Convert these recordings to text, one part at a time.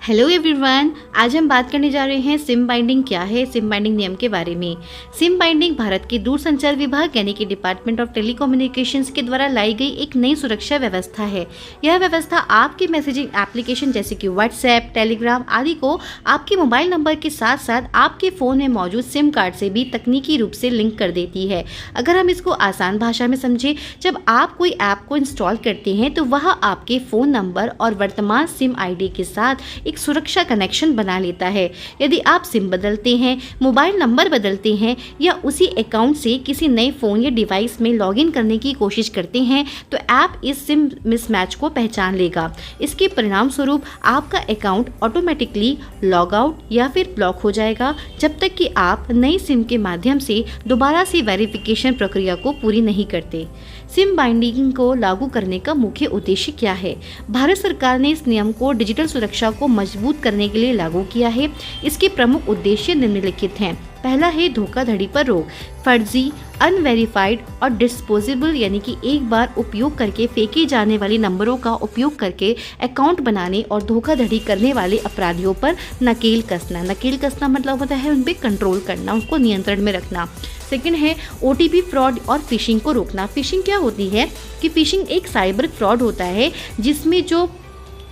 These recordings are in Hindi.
हेलो एवरीवन, आज हम बात करने जा रहे हैं सिम बाइंडिंग क्या है, सिम बाइंडिंग नियम के बारे में। सिम बाइंडिंग भारत के दूरसंचार विभाग यानी कि डिपार्टमेंट ऑफ टेलीकम्युनिकेशंस के द्वारा लाई गई एक नई सुरक्षा व्यवस्था है। यह व्यवस्था आपके मैसेजिंग एप्लीकेशन जैसे कि व्हाट्सएप, टेलीग्राम आदि को आपके मोबाइल नंबर के साथ साथ आपके फ़ोन में मौजूद सिम कार्ड से भी तकनीकी रूप से लिंक कर देती है। अगर हम इसको आसान भाषा में समझें, जब आप कोई ऐप को इंस्टॉल करते हैं तो वह आपके फ़ोन नंबर और वर्तमान सिम आईडी के साथ एक सुरक्षा कनेक्शन बना लेता है। यदि आप सिम बदलते हैं, मोबाइल नंबर बदलते हैं या उसी अकाउंट से किसी नए फ़ोन या डिवाइस में लॉगिन करने की कोशिश करते हैं तो ऐप इस सिम मिसमैच को पहचान लेगा। इसके परिणाम स्वरूप आपका अकाउंट ऑटोमेटिकली लॉग आउट या फिर ब्लॉक हो जाएगा जब तक कि आप नई सिम के माध्यम से दोबारा से वेरिफिकेशन प्रक्रिया को पूरी नहीं करते। सिम बाइंडिंग को लागू करने का मुख्य उद्देश्य क्या है? भारत सरकार ने इस नियम को डिजिटल सुरक्षा को मजबूत करने के लिए लागू किया है। इसके प्रमुख उद्देश्य निम्नलिखित हैं। पहला है धोखाधड़ी पर रोक। फर्जी, अनवेरिफाइड और डिस्पोजेबल यानी कि एक बार उपयोग करके फेंके जाने वाले नंबरों का उपयोग करके अकाउंट बनाने और धोखाधड़ी करने वाले अपराधियों पर नकेल कसना। नकेल कसना मतलब होता है उन पर कंट्रोल करना, उनको नियंत्रण में रखना। सेकंड है ओटीपी फ्रॉड और फिशिंग को रोकना। फिशिंग क्या होती है कि फिशिंग एक साइबर फ्रॉड होता है जिसमें जो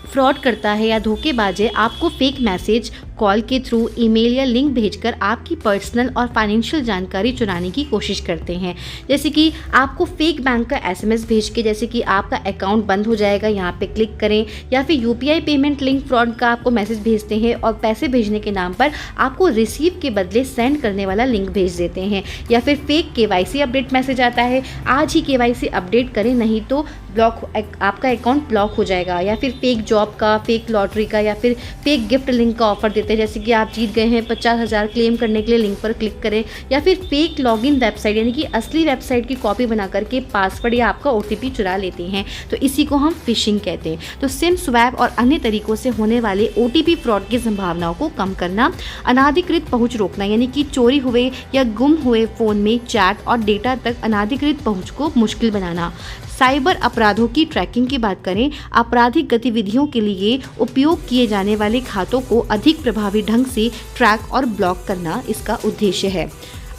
फ्रॉड करता है या धोखेबाज है आपको फेक मैसेज, कॉल के थ्रू, ईमेल या लिंक भेजकर आपकी पर्सनल और फाइनेंशियल जानकारी चुराने की कोशिश करते हैं। जैसे कि आपको फेक बैंक का एसएमएस भेज के जैसे कि आपका अकाउंट बंद हो जाएगा, यहाँ पे क्लिक करें, या फिर यूपीआई पेमेंट लिंक फ्रॉड का आपको मैसेज भेजते हैं और पैसे भेजने के नाम पर आपको रिसीव के बदले सेंड करने वाला लिंक भेज देते हैं। या फिर फेक केवाईसी अपडेट मैसेज आता है, आज ही केवाईसी अपडेट करें नहीं तो आपका अकाउंट ब्लॉक हो जाएगा। या फिर फेक जॉब का, फेक लॉटरी का या फिर फेक गिफ्ट लिंक का ऑफर देते हैं, जैसे कि आप जीत गए हैं 50,000, क्लेम करने के लिए लिंक पर क्लिक करें। या फिर फेक लॉगिन वेबसाइट यानी कि असली वेबसाइट की कॉपी बना करके पासवर्ड या आपका ओटीपी चुरा लेते हैं, तो इसी को हम फिशिंग कहते हैं। तो सिम स्वैप और अन्य तरीकों से होने वाले ओटीपी फ्रॉड की संभावनाओं को कम करना, अनाधिकृत पहुंच रोकना यानी कि चोरी हुए या गुम हुए फ़ोन में चैट और डेटा तक अनाधिकृत पहुंच को मुश्किल बनाना। साइबर अपराधों की ट्रैकिंग की बात करें, आपराधिक गतिविधियों के लिए उपयोग किए जाने वाले खातों को अधिक प्रभावी ढंग से ट्रैक और ब्लॉक करना इसका उद्देश्य है।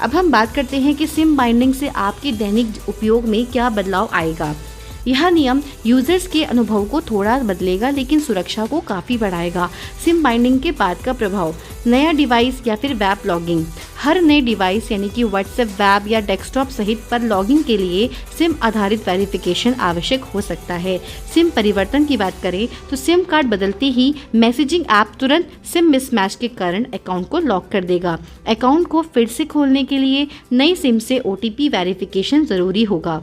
अब हम बात करते हैं कि सिम बाइंडिंग से आपके दैनिक उपयोग में क्या बदलाव आएगा। यह नियम यूजर्स के अनुभव को थोड़ा बदलेगा लेकिन सुरक्षा को काफ़ी बढ़ाएगा। सिम बाइंडिंग के बाद का प्रभाव, नया डिवाइस या फिर वेब लॉगिंग। हर नए डिवाइस यानी कि व्हाट्सएप, वेब या डेस्कटॉप सहित पर लॉगिंग के लिए सिम आधारित वेरिफिकेशन आवश्यक हो सकता है। सिम परिवर्तन की बात करें तो सिम कार्ड बदलते ही मैसेजिंग ऐप तुरंत सिम मिसमैच के कारण अकाउंट को लॉक कर देगा। अकाउंट को फिर से खोलने के लिए नई सिम से ओटीपी वेरिफिकेशन ज़रूरी होगा।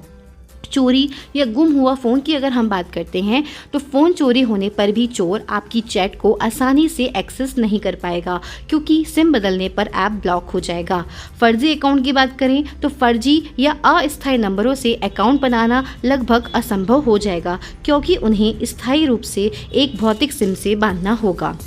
चोरी या गुम हुआ फ़ोन की अगर हम बात करते हैं तो फ़ोन चोरी होने पर भी चोर आपकी चैट को आसानी से एक्सेस नहीं कर पाएगा क्योंकि सिम बदलने पर ऐप ब्लॉक हो जाएगा। फर्जी अकाउंट की बात करें तो फर्जी या अस्थायी नंबरों से अकाउंट बनाना लगभग असंभव हो जाएगा क्योंकि उन्हें स्थायी रूप से एक भौतिक सिम से बांधना होगा।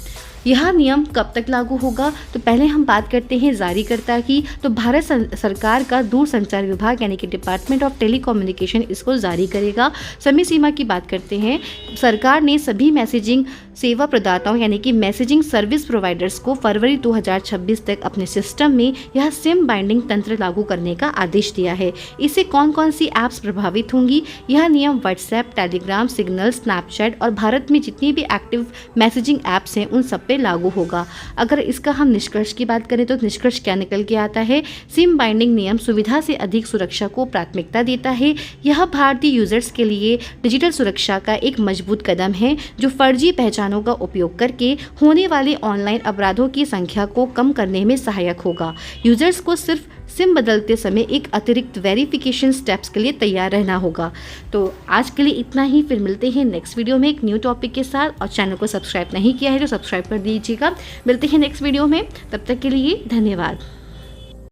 यह नियम कब तक लागू होगा? तो पहले हम बात करते हैं जारीकर्ता की। तो भारत सरकार का दूरसंचार विभाग यानी कि डिपार्टमेंट ऑफ टेलीकम्युनिकेशन इसको जारी करेगा। समय सीमा की बात करते हैं, सरकार ने सभी मैसेजिंग सेवा प्रदाताओं यानी कि मैसेजिंग सर्विस प्रोवाइडर्स को फरवरी 2026 तक अपने सिस्टम में यह सिम बाइंडिंग तंत्र लागू करने का आदेश दिया है। इससे कौन कौन सी ऐप्स प्रभावित होंगी? यह नियम व्हाट्सएप, टेलीग्राम, सिग्नल, स्नैपचैट और भारत में जितनी भी एक्टिव मैसेजिंग ऐप्स हैं उन सब पे लागू होगा। अगर इसका हम निष्कर्ष की बात करें तो निष्कर्ष क्या निकल के आता है? सिम बाइंडिंग नियम सुविधा से अधिक सुरक्षा को प्राथमिकता देता है। यह भारतीय यूजर्स के लिए डिजिटल सुरक्षा का एक मजबूत कदम है जो फर्जी पहचानों का उपयोग करके होने वाले ऑनलाइन अपराधों की संख्या को कम करने में सहायक होगा। यूजर्स को सिर्फ सिम बदलते समय एक अतिरिक्त वेरिफिकेशन स्टेप्स के लिए तैयार रहना होगा। तो आज के लिए इतना ही, फिर मिलते हैं नेक्स्ट वीडियो में एक न्यू टॉपिक के साथ। और चैनल को सब्सक्राइब नहीं किया है तो सब्सक्राइब कर दीजिएगा। मिलते हैं नेक्स्ट वीडियो में, तब तक के लिए धन्यवाद।